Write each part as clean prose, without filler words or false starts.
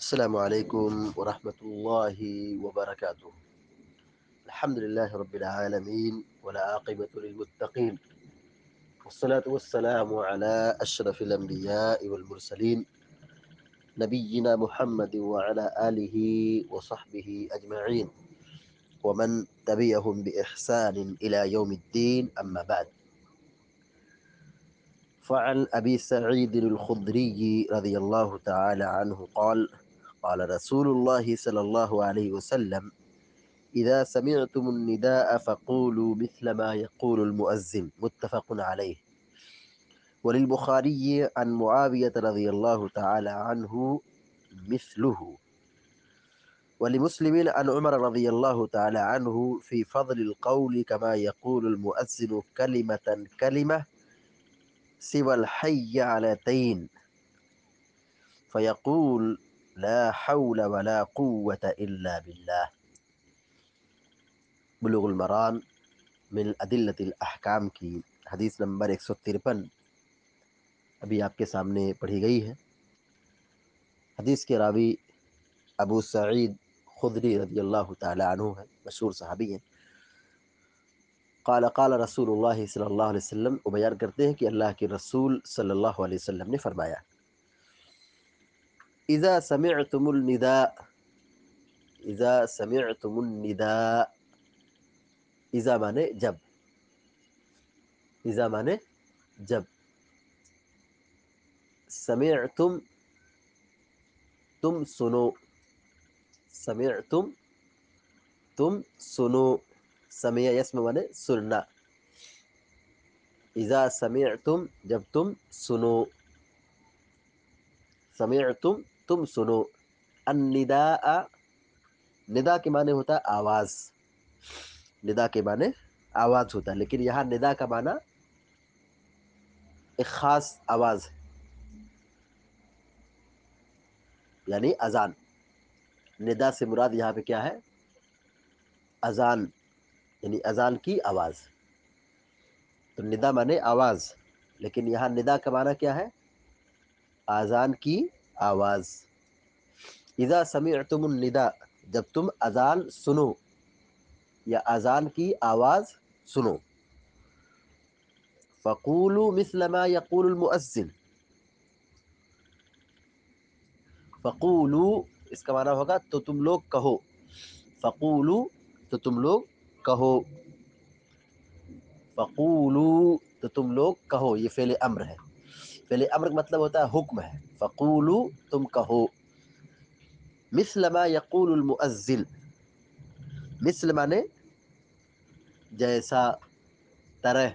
السلام عليكم ورحمة الله وبركاته. الحمد لله رب العالمين والعاقبة للمتقين، والصلاة والسلام على أشرف الأنبياء والمرسلين نبينا محمد وعلى آله وصحبه أجمعين ومن تبعهم بإحسان إلى يوم الدين. أما بعد، فعن أبي سعيد الخدري رضي الله تعالى عنه قال: قال رسول الله صلى الله عليه وسلم: إذا سمعتم النداء فقولوا مثل ما يقول المؤذن. متفق عليه. وللبخاري عن معاوية رضي الله تعالى عنه مثله. ولمسلم عن عمر رضي الله تعالى عنه في فضل القول كما يقول المؤذن كلمة كلمة سوى الحي علتين فيقول لا حول ولا قوة إلا بالله. بلوغ المرام من أدلة الأحکام کی حدیث نمبر 153 ابھی آپ کے سامنے پڑھی گئی ہے۔ حدیث کے راوی ابو سعید خدری رضی اللہ تعالی عنہ ہے، مشہور صحابی ہیں۔ قال قال رسول اللہ صلی اللہ علیہ وسلم، وہ بیان کرتے ہیں کہ اللہ کے رسول صلی اللہ علیہ وسلم نے فرمایا: اذا سمعتم النداء، اذا سمعتم النداء، اذا مانے جب، اذا مانے جب، سمعتم تم سنو، سمعتم تم سنو، سمع یسمع مانے سننا، اذا سمعتم جب تم سنو، سمعتم تم سنو، النداء ندا کے معنی ہوتا ہے آواز، ندا کے معنی آواز ہوتا ہے، لیکن یہاں ندا کا معنی ایک خاص آواز ہے، یعنی اذان۔ ندا سے مراد یہاں پہ کیا ہے؟ اذان، یعنی اذان کی آواز۔ تو ندا مانے آواز، لیکن یہاں ندا کا معنی کیا ہے؟ اذان کی آواز۔ اذا سمعتم الندا، جب تم اذان سنو یا اذان کی آواز سنو، فقولوا مثل ما يقول المؤذن، فقولوا اس کا معنی ہوگا تو تم لوگ کہو، فقولوا تو تم لوگ کہو، فقولوا تو تم لوگ کہو، یہ فعل امر ہے۔ فعل امر کا مطلب ہوتا ہے حکم ہے، فقولوا تم کہو، مثل ما یقول المؤذن، مثل مانے جیسا، طرح،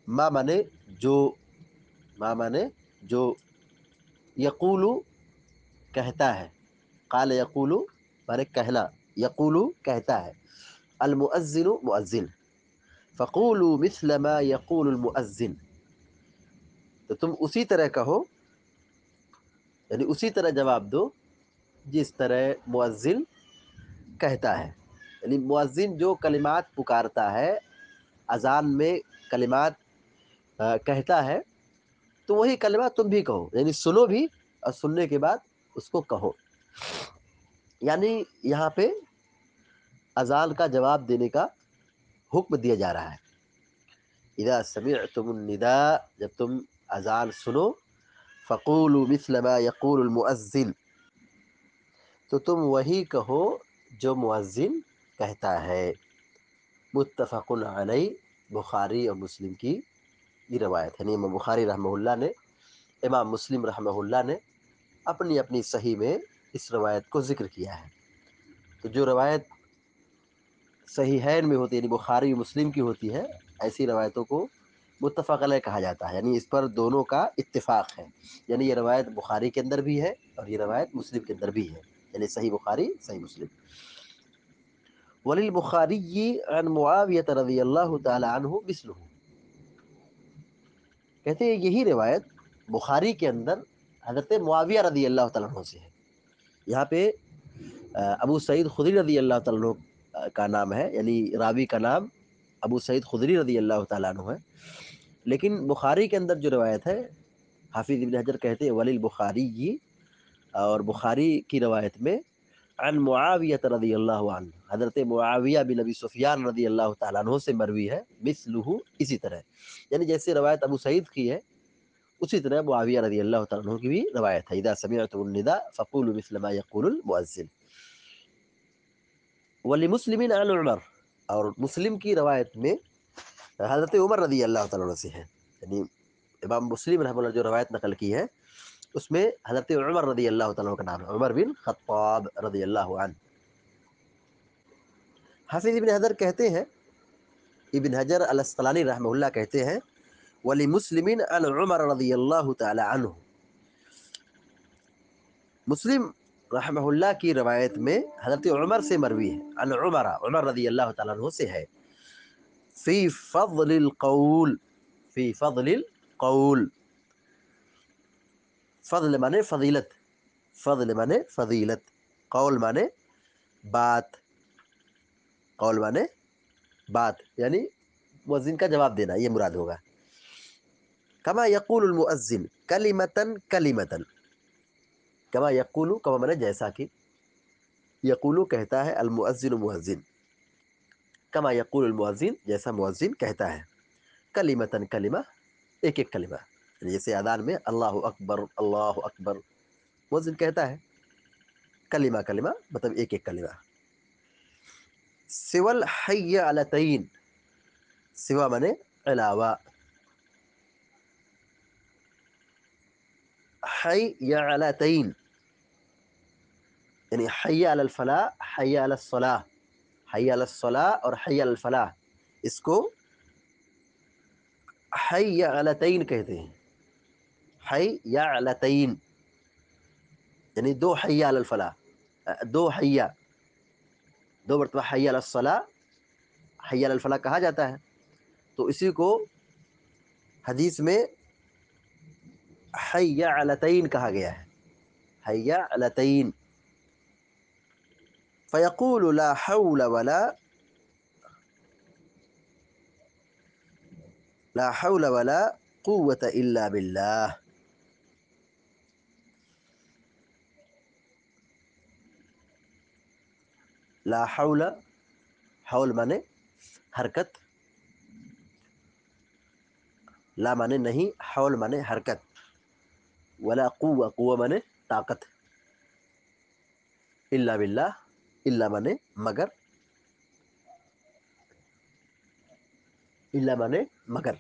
ما مانے جو، ما مانے جو، یقولو کہتا ہے، قال یقولو مانے کہنا، یقولو کہتا ہے، المؤذن مؤذن، فقولوا مثل ما یقول المؤذن تو تم اسی طرح کہو، یعنی اسی طرح جواب دو جس طرح مؤذن کہتا ہے، یعنی مؤذن جو کلمات پکارتا ہے اذان میں، کلمات کہتا ہے، تو وہی کلمات تم بھی کہو، یعنی سنو بھی اور سننے کے بعد اس کو کہو۔ یعنی یہاں پہ اذان کا جواب دینے کا حکم دیا جا رہا ہے۔ اذا سمعتم النداء، جب تم اذان سنو، فقولوا مثل ما يقول المؤذن تو تم وہی کہو جو مؤذن کہتا ہے۔ متفق علیہ، بخاری اور مسلم کی یہ روایت ہے۔ یعنی امام بخاری رحمہ اللہ نے، امام مسلم رحمہ اللہ نے اپنی اپنی صحیح میں اس روایت کو ذکر کیا ہے۔ تو جو روایت صحیحین میں ہوتی ہے، یعنی بخاری مسلم کی ہوتی ہے، ایسی روایتوں کو متفق علیہ کہا جاتا ہے، یعنی اس پر دونوں کا اتفاق ہے، یعنی یہ روایت بخاری کے اندر بھی ہے اور یہ روایت مسلم کے اندر بھی ہے، یعنی صحیح بخاری صحیح مسلم۔ وللبخاری عن معاویہ رضی اللہ تعالی عنہ مثلہ، کہتے ہیں یہی روایت بخاری کے اندر حضرت معاویہ رضی اللہ تعالیٰ عنہ سے ہے۔ یہاں پہ ابو سعید خدری رضی اللہ تعالیٰ عنہ کا نام ہے، یعنی راوی کا نام ابو سعید خدری رضی اللہ تعالیٰ عنہ ہے، لیکن بخاری کے اندر جو روایت ہے حافظ ابن حجر کہتے ہیں ولی البخاری، اور بخاری کی روایت میں عن معاویہ رضی اللہ عنہ، حضرت معاویہ بن ابی سفیان رضی اللہ تعالیٰ عنہ سے مروی ہے، مثلہ اسی طرح، یعنی جیسے روایت ابو سعید کی ہے اسی طرح معاویہ رضی اللہ تعالیٰ عنہ کی بھی روایت ہے، اذا سمعتم النداء فقولوا مثل ما يقول المؤذن. ولمسلم عن عمر، اور مسلم کی روایت میں حضرت عمر رضی اللہ تعالیٰ عنہ سے ہے، یعنی امام مسلم رحمہ اللہ جو روایت نقل کی ہے اس میں حضرت عمر رضی اللہ تعالیٰ عنہ کا نام ہے، عمر بن خطاب رضی اللہ عنہ. حافظ ابن حجر کہتے ہیں، ابن حجر الاسقلانی رحمہ اللہ کہتے ہیں ولمسلم عن عمر رضی اللہ تعالی عنہ، مسلم رحمہ اللہ کی روایت میں حضرت عمر سے مروی ہے، عن عمر، عمر رضی اللہ تعالیٰ عنہ سے ہے، فی فضل القول، فی فضل القول، فضل مانے فضیلت، فضل مانے فضیلت، قول مانے بات، قول مانے بات یعنی مؤذن کا جواب دینا، یہ مراد ہوگا. کما یقول المؤذن کلمتن کلمتن، کما یقول، کما مانے جیسا کہ، یقول کہتا ہے، المؤذن مؤذن، کما یقول المؤذن جیسا مؤذن کہتا ہے، کلمتن کلمہ ایک ایک کلمہ، جیسے اذان میں اللہ اکبر مؤذن کہتا ہے، کلمہ کلمہ مطلب ایک ایک کلمہ. سوى الحی علتین، سوا مانے علاوہ، حی علتین یعنی حی علی الفلاح، حی علی الصلاح، حی علی الصلاح اور حی علی الفلاح، اس کو حی علتین کہتے ہیں، حی علتین یعنی دو حی علی الفلاح، دو حیا، دو مرتبہ حی علی الصلاح، حی علی الفلاح کہا جاتا ہے، تو اسی کو حدیث میں حی علتین کہا گیا ہے، حی علتین. فیقول لا حول ولا، لا حول ولا قوة الا باللہ، لا حول، حول مانے حرکت، لا مانے نہیں، حول مانے حرکت، ولا قوة، قوة مانے طاقت، الا باللہ، الا مانے مگر، الا مانے مگر.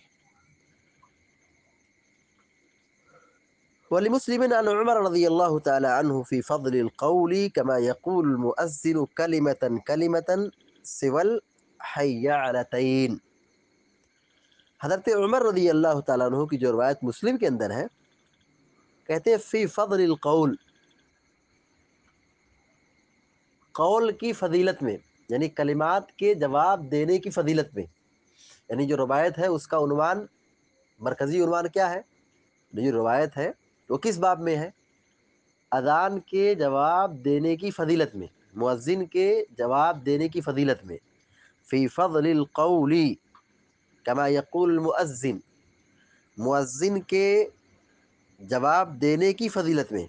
ولمسلم عن عمر رضی اللہ تعالی عنہ فی فضل القول كما يقول المؤذن كلمة كلمة سوى الحي علتين. حضرت عمر رضی اللہ تعالیٰ عنہ کی جو روایت مسلم کے اندر ہے، کہتے ہیں فی فضل القول، قول کی فضیلت میں، یعنی کلمات کے جواب دینے کی فضیلت میں، یعنی جو روایت ہے اس کا عنوان، مرکزی عنوان کیا ہے، جو روایت ہے وہ کس باب میں ہے، اذان کے جواب دینے کی فضیلت میں، مؤذن کے جواب دینے کی فضیلت میں. فی فضل القول کما یقول المؤذن، مؤذن کے جواب دینے کی فضیلت میں،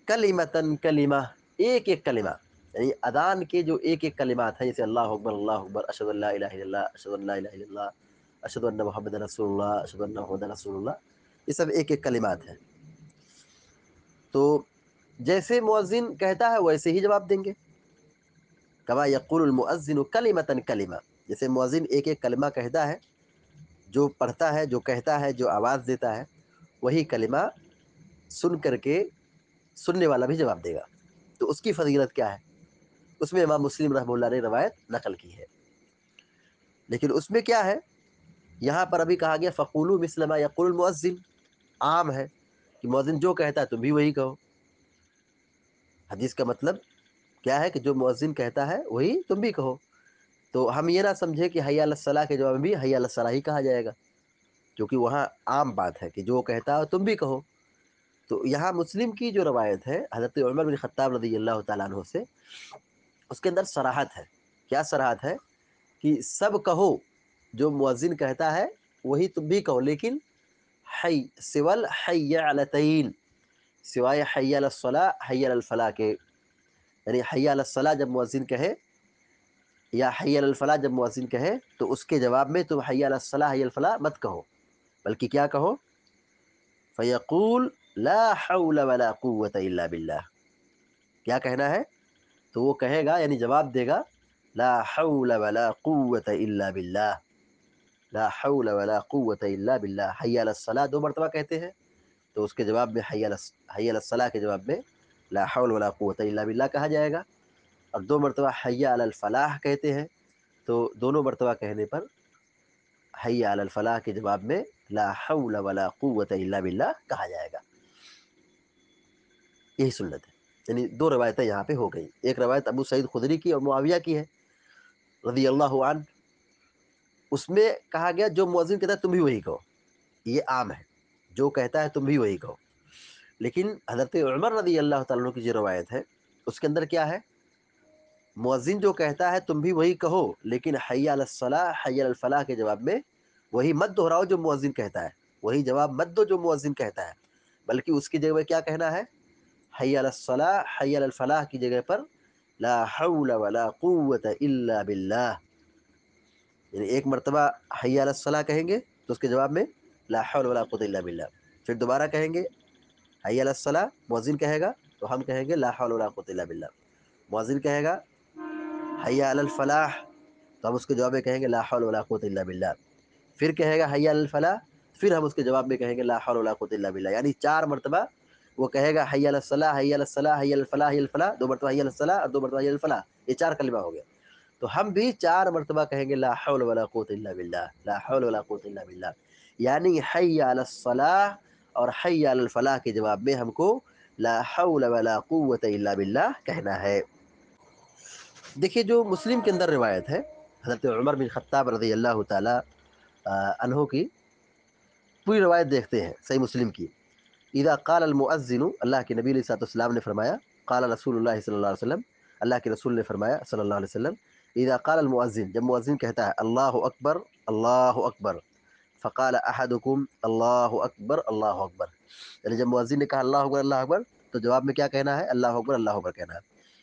کلمتن کلمہ ایک ایک کلمہ، یعنی اذان کے جو ایک ایک کلمات ہیں، جیسے اللہ اکبر اللہ اکبر، اشہد ان لا الہ الا اللہ، اشہد ان لا الہ الا اللہ، اشہد ان محمد رسول اللہ، اشہد ان محمد رسول اللہ، یہ سب ایک ایک کلمات ہیں. تو جیسے مؤذن کہتا ہے ویسے ہی جواب دیں گے. کما یقول المؤذن کلمتن کلمہ، جیسے مؤذن ایک ایک کلمہ کہتا ہے، جو پڑھتا ہے، جو کہتا ہے، جو آواز دیتا ہے، وہی کلمہ سن کر کے سننے والا بھی جواب دے گا. تو اس کی فضیلت کیا ہے، اس میں امام مسلم رحمہ اللہ نے روایت نقل کی ہے. لیکن اس میں کیا ہے، یہاں پر ابھی کہا گیا فقولوا مثل ما یقول المؤذن، عام ہے کہ مؤذن جو کہتا ہے تم بھی وہی کہو. حدیث کا مطلب کیا ہے کہ جو مؤذن کہتا ہے وہی تم بھی کہو. تو ہم یہ نہ سمجھے کہ حی علی الصلاح کے جواب میں بھی حی علی الصلاح ہی کہا جائے گا، کیونکہ وہاں عام بات ہے کہ جو کہتا ہے تم بھی کہو. تو یہاں مسلم کی جو روایت ہے حضرت عمر بن خطاب رضی اللہ تعالیٰ عنہ سے، اس کے اندر صراحت ہے. کیا صراحت ہے، کہ سب کہو، جو مؤذن کہتا ہے وہی تم بھی کہو، لیکن حی سول حی علتین، سوائے حی علی الصلاح حی علی الفلاح کے، یعنی حی علی الصلاح جب مؤذن کہے یا حی علی الفلاح جب مؤذن کہے تو اس کے جواب میں تم حی علی الصلاح حی علی الفلاح مت کہو، بلکہ کیا کہو، فیقول لا حول ولا قوة الا باللہ، کیا کہنا ہے، تو وہ کہے گا یعنی جواب دے گا لا حول ولا قوة الا باللہ، لا حول ولا قوة الا باللہ، حی علی الصلاح 2 مرتبہ کہتے ہیں تو اس کے جواب میں حی علی الصلاح کے جواب میں لا حول ولا قوة الا باللہ کہا جائے گا، اور 2 مرتبہ حی علی الفلاح کہتے ہیں تو دونوں مرتبہ کہنے پر حی علی الفلاح کے جواب میں لا حول ولا قوة الا باللہ کہا جائے گا۔ یہی سنت ہے، یعنی 2 روایتیں یہاں پہ ہو گئی، ایک روایت ابو سعید خدری کی اور معاویہ کی ہے رضی اللہ عنہ، اس میں کہا گیا جو مؤذن کہتا ہے تم بھی وہی کہو، یہ عام ہے، جو کہتا ہے تم بھی وہی کہو، لیکن حضرت عمر رضی اللہ تعالیٰ عنہ کی جو روایت ہے اس کے اندر کیا ہے، مؤذن جو کہتا ہے تم بھی وہی کہو، لیکن حی علی الصلاح حی علی الفلاح کے جواب میں وہی مت دہراؤ جو مؤذن کہتا ہے، وہی جواب مت دو جو مؤذن کہتا ہے، بلکہ اس کی جگہ کیا کہنا ہے، حی علی الصلاح حی علی الفلاح کی جگہ پر لا حول ولا قوة الا باللہ، یعنی ایک مرتبہ حی علی الصلاح کہیں گے تو اس کے جواب میں لا حول ولا قوة الا باللہ، پھر دوبارہ کہیں گے حی علی الصلاح، مؤذن کہے گا تو ہم کہیں گے لا حول ولا قوة الا باللہ، مؤذن کہے گا حی علی الفلاح تو ہم اس کے جواب میں کہیں گے لا حول ولا قوة الا باللہ، پھر کہے گا حی علی الفلاح، پھر ہم اس کے جواب میں کہیں گے لا حول ولا قوة الا باللہ، یعنی 4 مرتبہ وہ کہے گا حی علی الصلاح حی علی الصلاح حی علی الفلاح حی علی الفلاح، 2 مرتبہ حی علی الصلاح اور 2 مرتبہ حی علی الفلاح، یہ 4 کلمہ ہو گیا، تو ہم بھی 4 مرتبہ کہیں گے لا حول ولا قوة الا باللہ، لا حول ولا قوة الا باللہ، یعنی حی علی الصلاح اور حی علی الفلاح کے جواب میں ہم کو لا حول ولا قوة الا باللہ کہنا ہے۔ دیکھیے جو مسلم کے اندر روایت ہے حضرت عمر بن خطاب رضی اللہ تعالی عنہ کی، پوری روایت دیکھتے ہیں صحیح مسلم کی، اذا قال المؤذن، اللہ کے نبی علیہ الصلوۃ والسلام نے فرمایا، قال رسول اللہ صلی اللہ علیہ وسلم، اللہ کے رسول نے فرمایا صلی اللہ علیہ وسلم، اذا قال المؤذن، جب مؤذن کہتا ہے اللہ اکبر اللہ اکبر، فقال احدکم اللہ اکبر اللہ اکبر، یعنی جب مؤذن نے کہا اللہ اکبر اللہ اکبر تو جواب میں کیا کہنا ہے، اللہ اکبر اللہ اکبر کہنا ہے،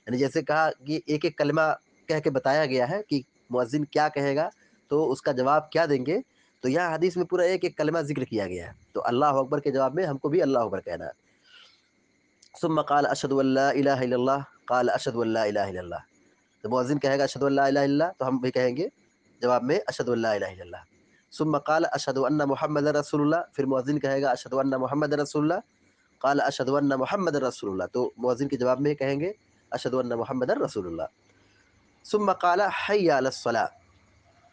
یعنی جیسے کہا کہ ایک ایک کلمہ کہہ کے بتایا گیا ہے کہ مؤذن کیا کہے گا تو اس کا جواب کیا دیں گے، تو یہاں حدیث میں پورا ایک ایک کلمہ ذکر کیا گیا ہے، تو اللہ اکبر کے جواب میں ہم کو بھی اللہ اکبر کہنا ہے۔ ثم قال اشهد ان لا الہ الا اللہ، قال اشهد ان لا الہ الا اللہ، تو مؤذن کہے گا اشهد ان لا الہ الا اللہ تو ہم بھی کہیں گے جواب میں اشهد ان لا الہ الا اللہ۔ ثم قال اشهد ان محمد رسول اللہ، پھر مؤذن کہے گا اشهد ان محمد رسول اللہ، قال اشهد ان محمد رسول اللہ، تو مؤذن کے جواب میں کہیں گے اشهد ان محمد رسول اللہ۔ ثم قال حی علی الصلاۃ،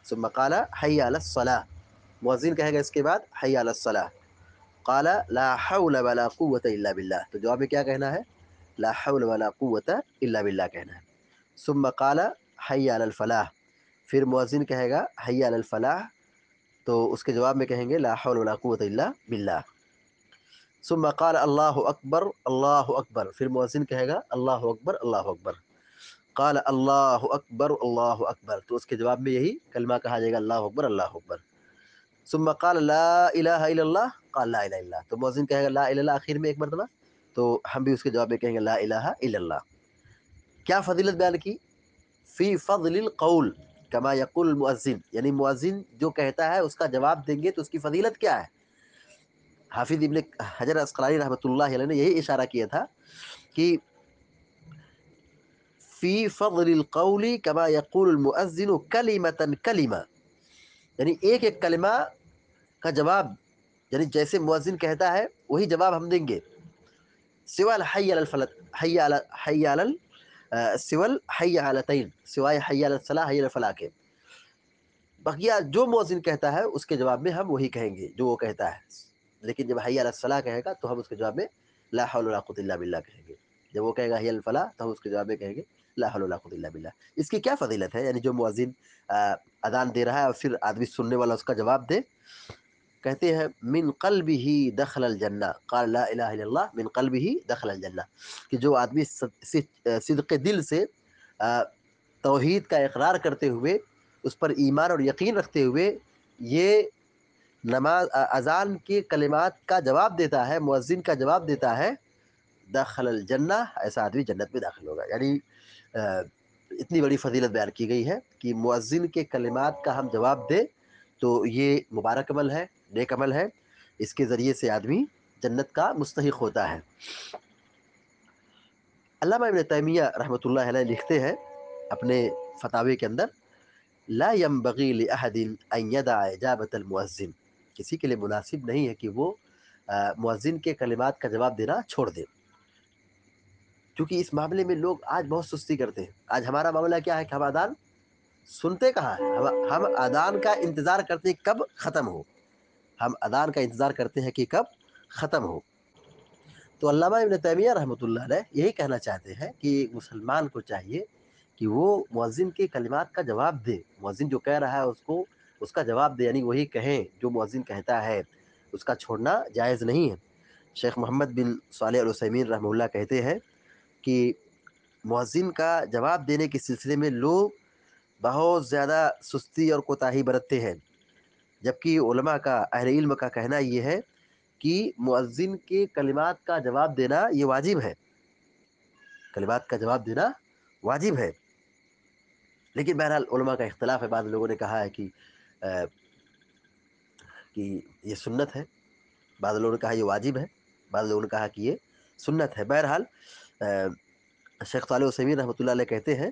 ثم قال حی علی الصلاۃ، مؤذن کہے گا اس کے بعد حی علی الصلاۃ، قال لا حول ولا قوة الا باللہ، تو جواب میں کیا کہنا ہے، لا حول ولا قوة الا باللہ کہنا ہے۔ ثم قال حی علی الفلاح، پھر مؤذن کہے گا حی علی الفلاح تو اس کے جواب میں کہیں گے لا حول ولا قوة الا باللہ۔ ثم قال اللہ اکبر اللہ اکبر، پھر مؤذن کہے گا اللہ اکبر اللہ اکبر، قال اللہ اکبر اللہ اکبر، تو اس کے جواب میں یہی کلمہ کہا جائے گا اللہ اکبر اللہ اکبر۔ ثم قال لا الہ الا اللہ، قال لا الہ الا اللہ، تو مؤذن کہے گا لا الہ الا اللہ آخر میں ایک مرتبہ، تو ہم بھی اس کے جواب میں کہیں گے لا الہ الا اللہ۔ کیا فضیلت بیان کی، فی فضل القول کما یقول المؤذن، یعنی مؤذن جو کہتا ہے اس کا جواب دیں گے تو اس کی فضیلت کیا ہے۔ حافظ ابن حجر عسقلانی رحمۃ اللہ علیہ نے یہی اشارہ کیا تھا کہ فی فضل القول کما یقول المؤذن کلمۃ کلمہ، یعنی ایک ایک کلمہ کا جواب، یعنی جیسے مؤذن کہتا ہے وہی جواب ہم دیں گے، سوال حی علی الفلاح حی علی حی علی سوال حی علتین، سوائے حی علی الصلاح حی علی الفلاح کے، بقیہ جو مؤذن کہتا ہے اس کے جواب میں ہم وہی کہیں گے جو وہ کہتا ہے، لیکن جب حی علی الصلاح کہے گا تو ہم اس کے جواب میں لا حول ولا قوة الا باللہ کہیں گے، جب وہ کہے گا حی علی الفلاح تو ہم اس کے جواب میں کہیں گے لا حول ولا قوة الا باللہ۔ اس کی کیا فضیلت ہے، یعنی جو مؤذن اذان دے رہا ہے اور پھر آدمی سننے والا اس کا جواب دے، کہتے ہیں من قلبہ دخل الجنہ، قال لا الہ الا اللہ من قلبہ دخل الجنہ، کہ جو آدمی صدق دل سے توحید کا اقرار کرتے ہوئے اس پر ایمان اور یقین رکھتے ہوئے یہ نماز اذان کے کلمات کا جواب دیتا ہے، مؤذن کا جواب دیتا ہے، دخل الجنہ، ایسا آدمی جنت میں داخل ہوگا. یعنی اتنی بڑی فضیلت بیان کی گئی ہے کہ مؤذن کے کلمات کا ہم جواب دیں تو یہ مبارک عمل ہے، نیک عمل ہے، اس کے ذریعے سے آدمی جنت کا مستحق ہوتا ہے. علامہ ابن تیمیہ رحمۃ اللہ علیہ لکھتے ہیں اپنے فتاوی کے اندر، لا ينبغي لأحد ان يدع اجابت المؤذن، کسی کے لیے مناسب نہیں ہے کہ وہ مؤذن کے کلمات کا جواب دینا چھوڑ دے، کیونکہ اس معاملے میں لوگ آج بہت سستی کرتے ہیں. آج ہمارا معاملہ کیا ہے کہ ہم اذان سنتے کہاں ہیں، ہم اذان کا انتظار کرتے ہیں کب ختم ہو، ہم اذان کا انتظار کرتے ہیں کہ کب ختم ہو. تو علامہ ابن تیمیہ رحمۃ اللہ علیہ یہی کہنا چاہتے ہیں کہ مسلمان کو چاہیے کہ وہ مؤذن کے کلمات کا جواب دے، مؤذن جو کہہ رہا ہے اس کو اس کا جواب دے، یعنی وہی کہیں جو مؤذن کہتا ہے، اس کا چھوڑنا جائز نہیں ہے. شیخ محمد بن صالح العثیمین رحمہ اللہ کہتے ہیں کہ مؤذن کا جواب دینے کے سلسلے میں لوگ بہت زیادہ سستی اور کوتاہی برتتے ہیں، جبکہ علماء کا، اہل علم کا کہنا یہ ہے کہ مؤذن کے کلمات کا جواب دینا یہ واجب ہے، کلمات کا جواب دینا واجب ہے. لیکن بہرحال علماء کا اختلاف ہے، بعض لوگوں نے کہا ہے کہ یہ سنت ہے، بعض لوگوں نے کہا یہ واجب ہے، بعض لوگوں نے کہا کہ یہ سنت ہے. بہرحال شیخ صالح عثیمین رحمۃ اللہ علیہ کہتے ہیں،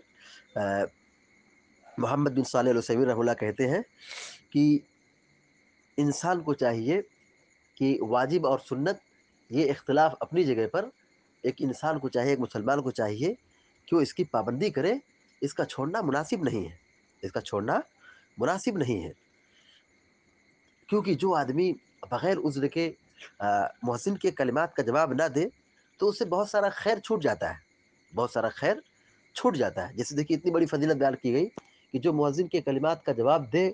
محمد بن صالح العثیمین رحمۃ اللہ کہتے ہیں کہ انسان کو چاہیے کہ واجب اور سنت یہ اختلاف اپنی جگہ پر، ایک انسان کو چاہیے، ایک مسلمان کو چاہیے کہ وہ اس کی پابندی کرے، اس کا چھوڑنا مناسب نہیں ہے، اس کا چھوڑنا مناسب نہیں ہے. کیونکہ جو آدمی بغیر عذر کے محسن کے کلمات کا جواب نہ دے تو اس سے بہت سارا خیر چھوٹ جاتا ہے، بہت سارا خیر چھوٹ جاتا ہے. جیسے دیکھیے اتنی بڑی فضیلت بیان کی گئی کہ جو مؤذن کے کلمات کا جواب دے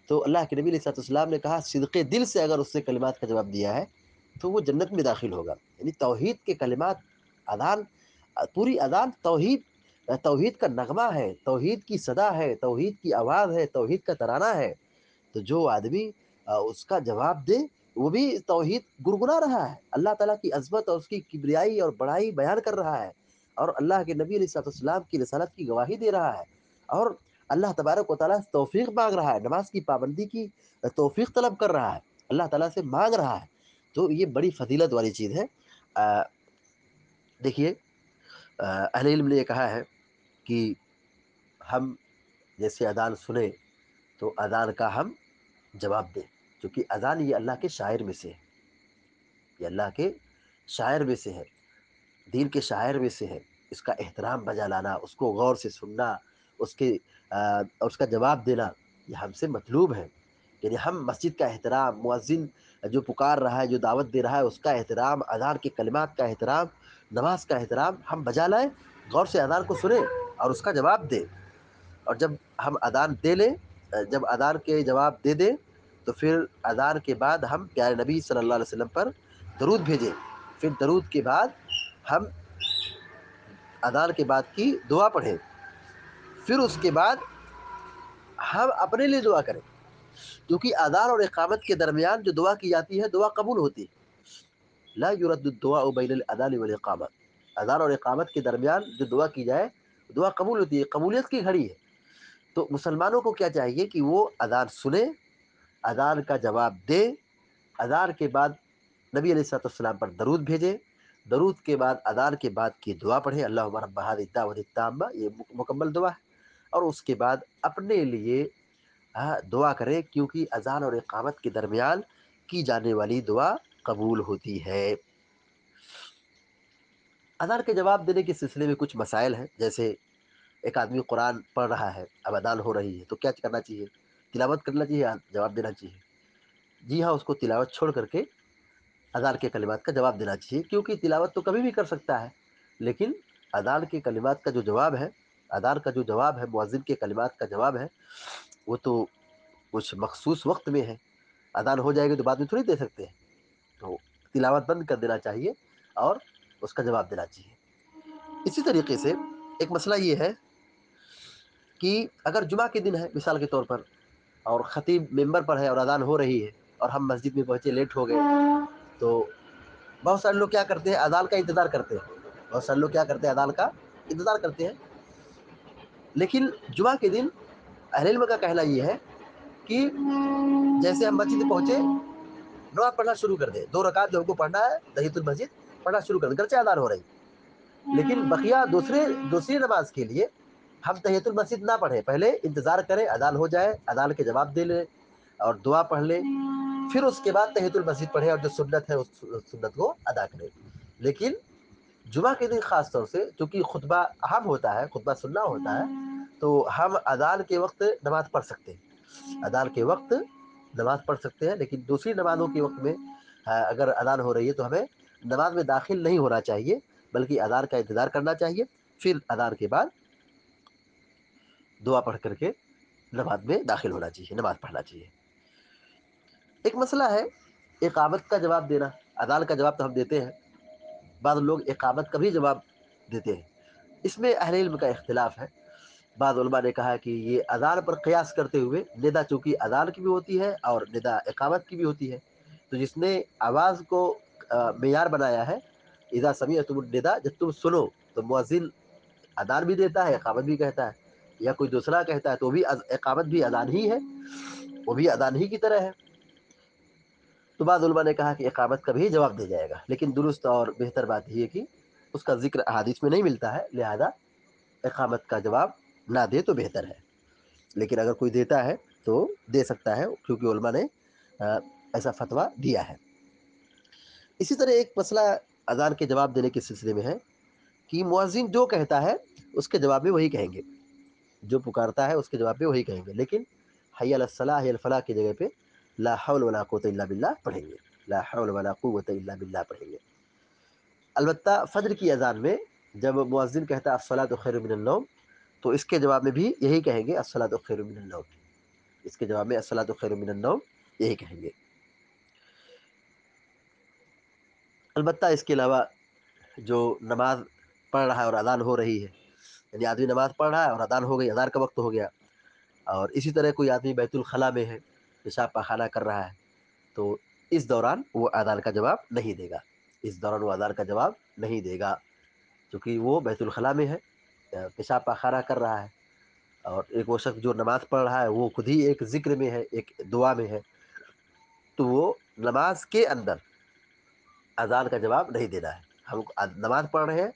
تو اللہ کے نبی علیہ الصلوۃ والسلام نے کہا صدق دل سے اگر اس سے کلمات کا جواب دیا ہے تو وہ جنت میں داخل ہوگا. یعنی توحید کے کلمات، اذان، پوری اذان توحید کا نغمہ ہے، توحید کی صدا ہے، توحید کی آواز ہے، توحید کا ترانہ ہے. تو جو آدمی اس کا جواب دے وہ بھی توحید گنگنا رہا ہے، اللہ تعالیٰ کی عظمت اور اس کی کبریائی اور بڑائی بیان کر رہا ہے، اور اللہ کے نبی علیہ الصلوۃ والسلام کی رسالت کی گواہی دے رہا ہے، اور اللہ تبارک و تعالیٰ سے توفیق مانگ رہا ہے، نماز کی پابندی کی توفیق طلب کر رہا ہے، اللہ تعالیٰ سے مانگ رہا ہے. تو یہ بڑی فضیلت والی چیز ہے. دیکھیے اہل علم نے یہ کہا ہے کہ ہم جیسے اذان سنیں تو اذان کا ہم جواب دیں، کیونکہ اذان یہ اللہ کے شاعر میں سے ہے، یہ اللہ کے شاعر میں سے ہے، دین کے شاعر میں سے ہے. اس کا احترام بجا لانا، اس کو غور سے سننا، اس کا جواب دینا یہ ہم سے مطلوب ہے. یعنی ہم مسجد کا احترام، مؤذن جو پکار رہا ہے، جو دعوت دے رہا ہے، اس کا احترام، اذان کے کلمات کا احترام، نماز کا احترام ہم بجا لائیں، غور سے اذان کو سنیں اور اس کا جواب دیں. اور جب ہم اذان دے لیں، جب اذان کے جواب دے دیں تو پھر اذان کے بعد ہم پیارے نبی صلی اللہ علیہ وسلم پر درود بھیجیں. پھر درود کے بعد ہم اذان کے بعد کی دعا پڑھیں. پھر اس کے بعد ہم اپنے لیے دعا کریں، کیونکہ اذان اور اقامت کے درمیان جو دعا کی جاتی ہے دعا قبول ہوتی ہے. لا يرد الدعاء بین الاذان والاقامہ، اذان اور اقامت کے درمیان جو دعا کی جائے دعا قبول ہوتی ہے، قبولیت کی گھڑی ہے. تو مسلمانوں کو کیا چاہیے کہ وہ اذان سنیں، اذان کا جواب دے، اذان کے بعد نبی علیہ الصلوۃ والسلام پر درود بھیجے، درود کے بعد اذان کے بعد کی دعا پڑھیں، اللہم رب هذه الدعوة التامة، یہ مکمل دعا ہے. اور اس کے بعد اپنے لیے دعا کریں، کیونکہ اذان اور اقامت کے درمیان کی جانے والی دعا قبول ہوتی ہے. اذان کے جواب دینے کے سلسلے میں کچھ مسائل ہیں، جیسے ایک آدمی قرآن پڑھ رہا ہے، اب اذان ہو رہی ہے تو کیا کرنا چاہیے؟ تلاوت کرنا چاہیے، جواب دینا چاہیے؟ جی ہاں، اس کو تلاوت چھوڑ کر کے اذان کے کلمات کا جواب دینا چاہیے، کیونکہ تلاوت تو کبھی بھی کر سکتا ہے، لیکن اذان کے کلمات کا جو جواب ہے، اذان کا جو جواب ہے، مؤذن کے کلمات کا جواب ہے، وہ تو کچھ مخصوص وقت میں ہے، اذان ہو جائے گی تو بعد میں تھوڑی دے سکتے ہیں. تو تلاوت بند کر دینا چاہیے اور اس کا جواب دینا چاہیے. اسی طریقے سے ایک مسئلہ یہ ہے کہ اگر جمعہ کے دن ہے مثال کے طور پر، اور خطیب ممبر پر ہے اور اذان ہو رہی ہے اور ہم مسجد میں پہنچے لیٹ ہو گئے، تو بہت سارے لوگ کیا کرتے ہیں اذان کا انتظار کرتے ہیں، بہت سارے لوگ کیا کرتے ہیں اذان کا انتظار کرتے ہیں، لیکن جمعہ کے دن اہل علم کا کہنا یہ ہے کہ جیسے ہم مسجد میں پہنچے نماز پڑھنا شروع کر دیں، 2 رکعت جو ہم کو پڑھنا ہے تحیۃ المسجد پڑھنا شروع کر دیں، گرچہ اذان ہو رہی، لیکن بقیہ دوسری نماز کے لیے ہم تحیۃ المسجد نہ پڑھیں، پہلے انتظار کریں اذان ہو جائے، اذان کے جواب دے لیں اور دعا پڑھ لیں، پھر اس کے بعد تحیۃ المسجد پڑھیں اور جو سنت ہے اس سنت کو ادا کریں۔ لیکن جمعہ کے دن خاص طور سے چونکہ خطبہ اہم ہوتا ہے، خطبہ سننا ہوتا ہے، تو ہم اذان کے وقت نماز پڑھ سکتے ہیں، اذان کے وقت نماز پڑھ سکتے ہیں، لیکن دوسری نمازوں کے وقت میں اگر اذان ہو رہی ہے تو ہمیں نماز میں داخل نہیں ہونا چاہیے، بلکہ اذان کا انتظار کرنا چاہیے، پھر اذان کے بعد دعا پڑھ کر کے نماز میں داخل ہونا چاہیے، نماز پڑھنا چاہیے۔ ایک مسئلہ ہے اقامت کا جواب دینا، اذان کا جواب تو ہم دیتے ہیں، بعض لوگ اقامت کا بھی جواب دیتے ہیں، اس میں اہل علم کا اختلاف ہے۔ بعض علماء نے کہا کہ یہ اذان پر قیاس کرتے ہوئے ندا چونکہ اذان کی بھی ہوتی ہے اور ندا اقامت کی بھی ہوتی ہے، تو جس نے آواز کو معیار بنایا ہے، اذا سمعتم النداء، جب تم سنو تو مؤذن اذان بھی دیتا ہے اقامت بھی کہتا ہے، یا کوئی دوسرا کہتا ہے تو بھی اقامت بھی اذان ہی ہے، وہ بھی اذان ہی کی طرح ہے، تو بعض علماء نے کہا کہ اقامت کا بھی جواب دیا جائے گا، لیکن درست اور بہتر بات یہ ہے کہ اس کا ذکر احادیث میں نہیں ملتا ہے، لہذا اقامت کا جواب نہ دے تو بہتر ہے، لیکن اگر کوئی دیتا ہے تو دے سکتا ہے، کیونکہ علماء نے ایسا فتویٰ دیا ہے۔ اسی طرح ایک مسئلہ اذان کے جواب دینے کے سلسلے میں ہے کہ مؤذن جو کہتا ہے اس کے جواب میں وہی کہیں گے، جو پکارتا ہے اس کے جواب میں وہی کہیں گے، لیکن حی علی الصلاح حی علی الفلاح کی جگہ پہ لا حول ولا قوت الا باللہ پڑھیں گے، لا حول ولا قوت الا باللہ پڑھیں گے۔ البتہ فجر کی اذان میں جب مؤذن کہتا ہے الصلاۃ خیر من النوم، تو اس کے جواب میں بھی یہی کہیں گے الصلاۃ خیر من النوم، اس کے جواب میں الصلاۃ خیر من النوم یہی کہیں گے۔ البتہ اس کے علاوہ جو نماز پڑھ رہا ہے اور اذان ہو رہی ہے، یعنی آدمی نماز پڑھ رہا ہے اور اذان ہو گئی، اذان کا وقت ہو گیا، اور اسی طرح کوئی آدمی بیت الخلاء میں ہے، پیشاب پاخانہ کر رہا ہے، تو اس دوران وہ اذان کا جواب نہیں دے گا، اس دوران وہ اذان کا جواب نہیں دے گا، کیونکہ وہ بیت الخلاء میں ہے، پیشاب پاخانہ کر رہا ہے، اور ایک وہ شخص جو نماز پڑھ رہا ہے وہ خود ہی ایک ذکر میں ہے، ایک دعا میں ہے، تو وہ نماز کے اندر اذان کا جواب نہیں دینا ہے۔ ہم نماز پڑھ رہے ہیں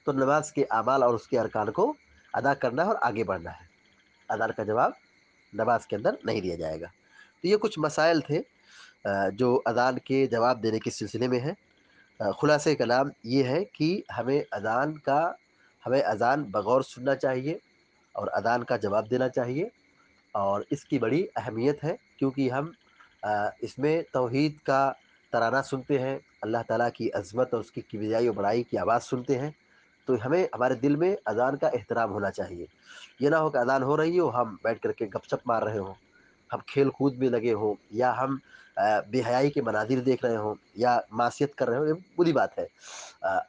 تو نماز کے اعمال اور اس کے ارکان کو ادا کرنا ہے اور آگے بڑھنا ہے، اذان کا جواب نماز کے اندر نہیں دیا جائے گا۔ تو یہ کچھ مسائل تھے جو اذان کے جواب دینے کے سلسلے میں ہے۔ خلاصہ کلام یہ ہے کہ ہمیں اذان بغور سننا چاہیے اور اذان کا جواب دینا چاہیے، اور اس کی بڑی اہمیت ہے، کیونکہ ہم اس میں توحید کا ترانہ سنتے ہیں، اللہ تعالیٰ کی عظمت اور اس کی کبریائی و بڑائی کی آواز سنتے ہیں، تو ہمیں ہمارے دل میں اذان کا احترام ہونا چاہیے، یہ نہ ہو کہ اذان ہو رہی ہو ہم بیٹھ کر کے گپ شپ مار رہے ہوں، ہم کھیل کود میں لگے ہوں، یا ہم بے حیائی کے مناظر دیکھ رہے ہوں یا معصیت کر رہے ہوں، یہ بری بات ہے۔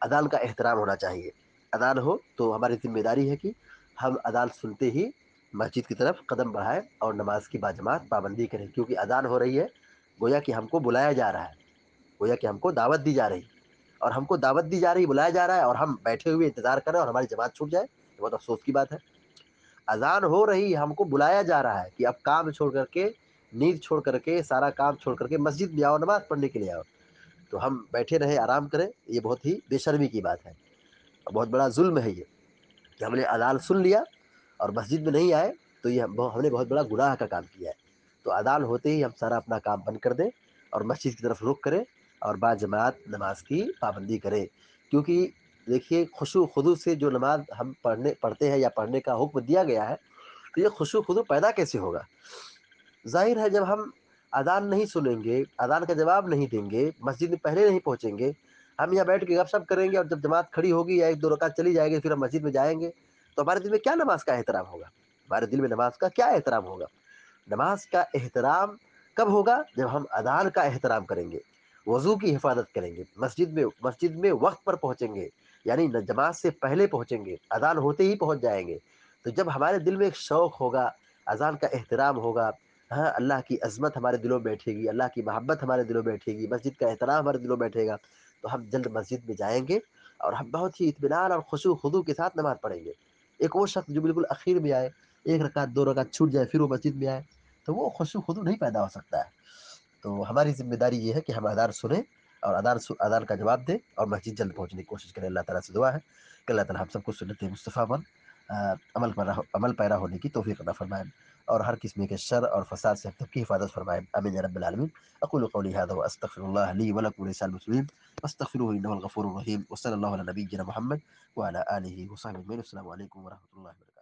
اذان کا احترام ہونا چاہیے، اذان ہو تو ہماری ذمہ داری ہے کہ ہم اذان سنتے ہی مسجد کی طرف قدم بڑھائیں اور نماز کی باجماعت پابندی کریں، کیونکہ اذان ہو رہی ہے گویا کہ ہم کو بلایا جا رہا ہے، گویا کہ ہم کو دعوت دی جا رہی، اور ہم کو دعوت دی جا رہی، بلایا جا رہا ہے، اور ہم بیٹھے ہوئے انتظار کر رہے ہیں اور ہماری جماعت چھوٹ جائے، یہ بہت افسوس کی بات ہے۔ اذان ہو رہی، ہم کو بلایا جا رہا ہے کہ اب کام چھوڑ کر کے، نیند چھوڑ کر کے، سارا کام چھوڑ کر کے مسجد میں آؤ، نماز پڑھنے کے لیے آؤ، تو ہم بیٹھے رہے آرام کریں، یہ بہت ہی بے شرمی کی بات ہے، بہت بڑا ظلم ہے یہ کہ ہم نے اذان سن لیا اور مسجد میں نہیں آئے، تو یہ ہم نے بہت بڑا گناہ کا کام کیا ہے۔ تو اذان ہوتے ہی ہم سارا اپنا کام بند کر دیں اور مسجد کی طرف رخ کریں اور با جماعت نماز کی پابندی کریں، کیونکہ دیکھیے خشوع و خضوع سے جو نماز ہم پڑھتے ہیں یا پڑھنے کا حکم دیا گیا ہے، تو یہ خشوع و خضوع پیدا کیسے ہوگا؟ ظاہر ہے جب ہم اذان نہیں سنیں گے، اذان کا جواب نہیں دیں گے، مسجد میں پہلے نہیں پہنچیں گے، ہم یہاں بیٹھ کے گپ شپ کریں گے، اور جب جماعت کھڑی ہوگی یا 1 2 رکعت چلی جائے گی پھر ہم مسجد میں جائیں گے، تو ہمارے دل میں کیا نماز کا احترام ہوگا؟ ہمارے دل میں نماز کا کیا احترام ہوگا؟ نماز کا احترام کب ہوگا؟ جب ہم اذان کا احترام کریں گے، وضو کی حفاظت کریں گے، مسجد میں وقت پر پہنچیں گے، یعنی جماعت سے پہلے پہنچیں گے، اذان ہوتے ہی پہنچ جائیں گے، تو جب ہمارے دل میں ایک شوق ہوگا، اذان کا احترام ہوگا، ہاں اللہ کی عظمت ہمارے دلوں میں بیٹھے گی، اللہ کی محبت ہمارے دلوں میں بیٹھے گی، مسجد کا احترام ہمارے دلوں میں بیٹھے گا، تو ہم جلد مسجد میں جائیں گے اور ہم بہت ہی اطمینان اور خشوع و خضوع کے ساتھ نماز پڑھیں گے۔ ایک وہ شخص جو بالکل اخیر میں آئے، ایک رکعت دو رکعت چھوٹ جائے پھر وہ مسجد میں آئے، تو وہ خشوع و خضوع نہیں پیدا ہو سکتا ہے۔ تو ہماری ذمہ داری یہ ہے کہ ہم اذان سنیں اور اذان کا جواب دیں اور مسجد جلد پہنچنے کی کوشش کریں۔ اللہ تعالیٰ سے دعا ہے کہ اللہ تعالیٰ ہم سب کو سنت مصطفیٰ پر عمل پیرا ہونے کی توفیق عطا فرمائے اور ہر قسم کے شر اور فساد سے ہم سب کی حفاظت فرمائے، آمین یا رب العالمین۔ اقول قولی هذا واستغفر الله لي ولكم ولسائر المسلمين واستغفروه انه الغفور الرحيم، وصلى الله على نبينا محمد وعلى اله وصحبه اجمعين، السلام عليكم ورحمه الله وبركاته۔